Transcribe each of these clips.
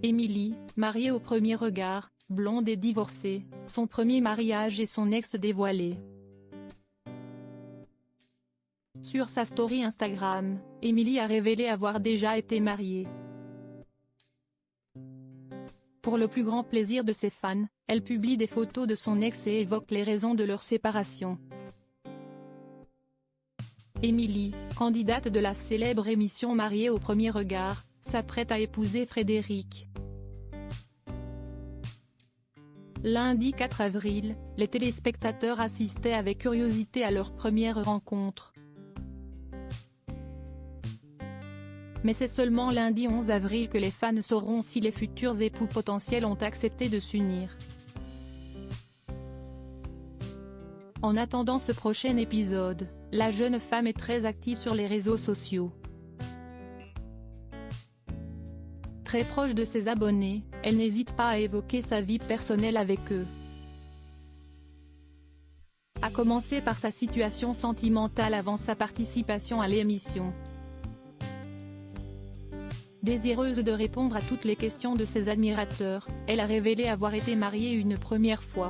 Émilie, mariée au premier regard, blonde et divorcée, son premier mariage et son ex dévoilé. Sur sa story Instagram, Émilie a révélé avoir déjà été mariée. Pour le plus grand plaisir de ses fans, elle publie des photos de son ex et évoque les raisons de leur séparation. Émilie, candidate de la célèbre émission Mariée au premier regard, s'apprête à épouser Frédéric. Lundi 4 avril, les téléspectateurs assistaient avec curiosité à leur première rencontre. Mais c'est seulement lundi 11 avril que les fans sauront si les futurs époux potentiels ont accepté de s'unir. En attendant ce prochain épisode, la jeune femme est très active sur les réseaux sociaux. Très proche de ses abonnés, elle n'hésite pas à évoquer sa vie personnelle avec eux. À commencer par sa situation sentimentale avant sa participation à l'émission. Désireuse de répondre à toutes les questions de ses admirateurs, elle a révélé avoir été mariée une première fois.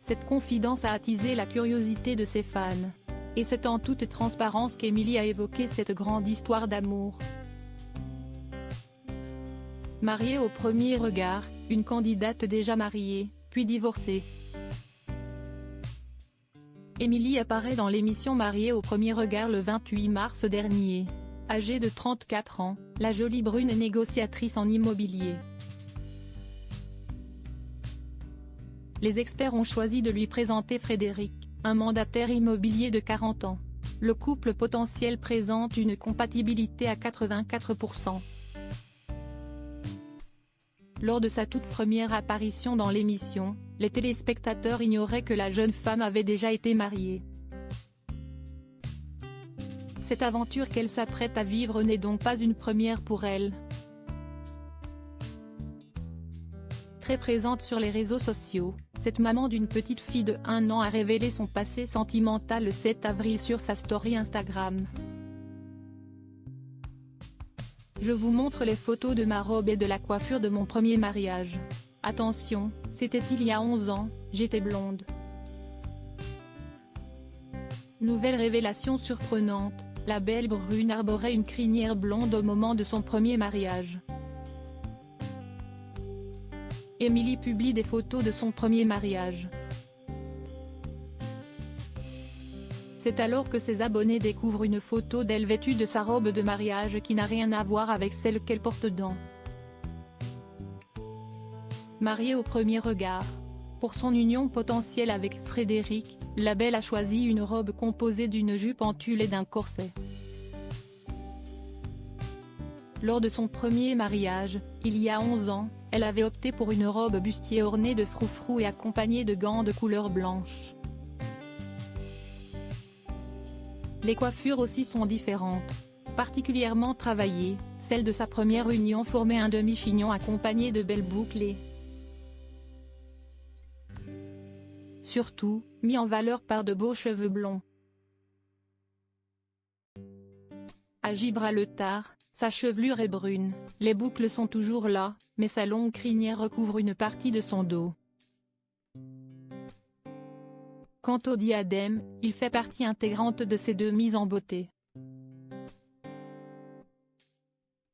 Cette confidence a attisé la curiosité de ses fans. Et c'est en toute transparence qu'Émilie a évoqué cette grande histoire d'amour. Mariée au premier regard, une candidate déjà mariée, puis divorcée. Émilie apparaît dans l'émission Mariée au premier regard le 28 mars dernier. Âgée de 34 ans, la jolie brune est négociatrice en immobilier. Les experts ont choisi de lui présenter Frédéric, un mandataire immobilier de 40 ans. Le couple potentiel présente une compatibilité à 84%. Lors de sa toute première apparition dans l'émission, les téléspectateurs ignoraient que la jeune femme avait déjà été mariée. Cette aventure qu'elle s'apprête à vivre n'est donc pas une première pour elle. Très présente sur les réseaux sociaux, cette maman d'une petite fille de 1 an a révélé son passé sentimental le 7 avril sur sa story Instagram. Je vous montre les photos de ma robe et de la coiffure de mon premier mariage. Attention, c'était il y a 11 ans, j'étais blonde. Nouvelle révélation surprenante, la belle brune arborait une crinière blonde au moment de son premier mariage. Émilie publie des photos de son premier mariage. C'est alors que ses abonnés découvrent une photo d'elle vêtue de sa robe de mariage qui n'a rien à voir avec celle qu'elle porte dans. Mariée au premier regard. Pour son union potentielle avec Frédéric, la belle a choisi une robe composée d'une jupe en tulle et d'un corset. Lors de son premier mariage, il y a 11 ans, elle avait opté pour une robe bustier ornée de froufrous et accompagnée de gants de couleur blanche. Les coiffures aussi sont différentes. Particulièrement travaillées, celle de sa première union formait un demi-chignon accompagné de belles boucles et surtout, mis en valeur par de beaux cheveux blonds. À Gibraltar, sa chevelure est brune, les boucles sont toujours là, mais sa longue crinière recouvre une partie de son dos. Quant au diadème, il fait partie intégrante de ces deux mises en beauté.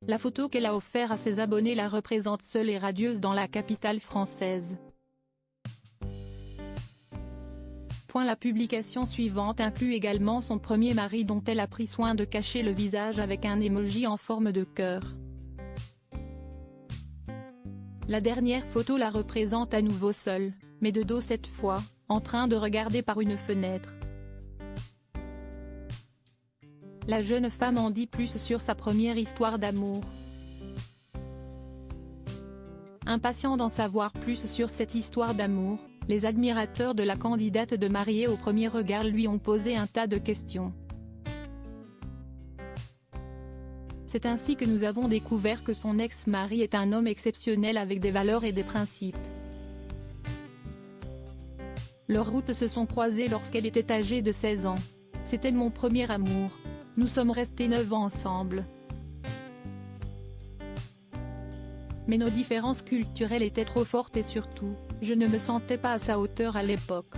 La photo qu'elle a offerte à ses abonnés la représente seule et radieuse dans la capitale française. La publication suivante inclut également son premier mari dont elle a pris soin de cacher le visage avec un emoji en forme de cœur. La dernière photo la représente à nouveau seule, mais de dos cette fois, en train de regarder par une fenêtre. La jeune femme en dit plus sur sa première histoire d'amour. Impatient d'en savoir plus sur cette histoire d'amour, les admirateurs de la candidate de Mariée au premier regard lui ont posé un tas de questions. C'est ainsi que nous avons découvert que son ex-mari est un homme exceptionnel avec des valeurs et des principes. Leurs routes se sont croisées lorsqu'elle était âgée de 16 ans. C'était mon premier amour. Nous sommes restés 9 ans ensemble. Mais nos différences culturelles étaient trop fortes et surtout, je ne me sentais pas à sa hauteur à l'époque.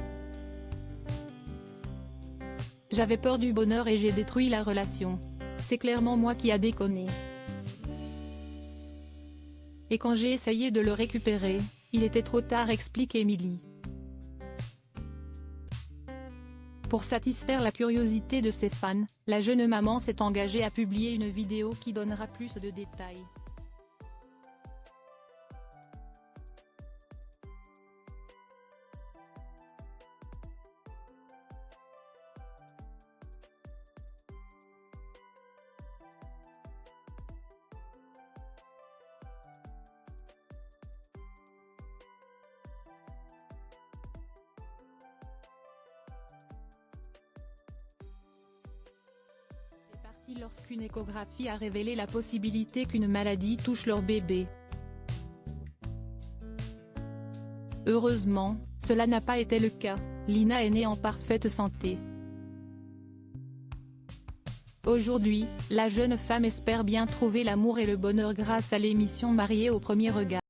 J'avais peur du bonheur et j'ai détruit la relation. C'est clairement moi qui a déconné. Et quand j'ai essayé de le récupérer, il était trop tard, explique Emily. Pour satisfaire la curiosité de ses fans, la jeune maman s'est engagée à publier une vidéo qui donnera plus de détails. Lorsqu'une échographie a révélé la possibilité qu'une maladie touche leur bébé. Heureusement, cela n'a pas été le cas, Lina est née en parfaite santé. Aujourd'hui, la jeune femme espère bien trouver l'amour et le bonheur grâce à l'émission Mariée au premier regard.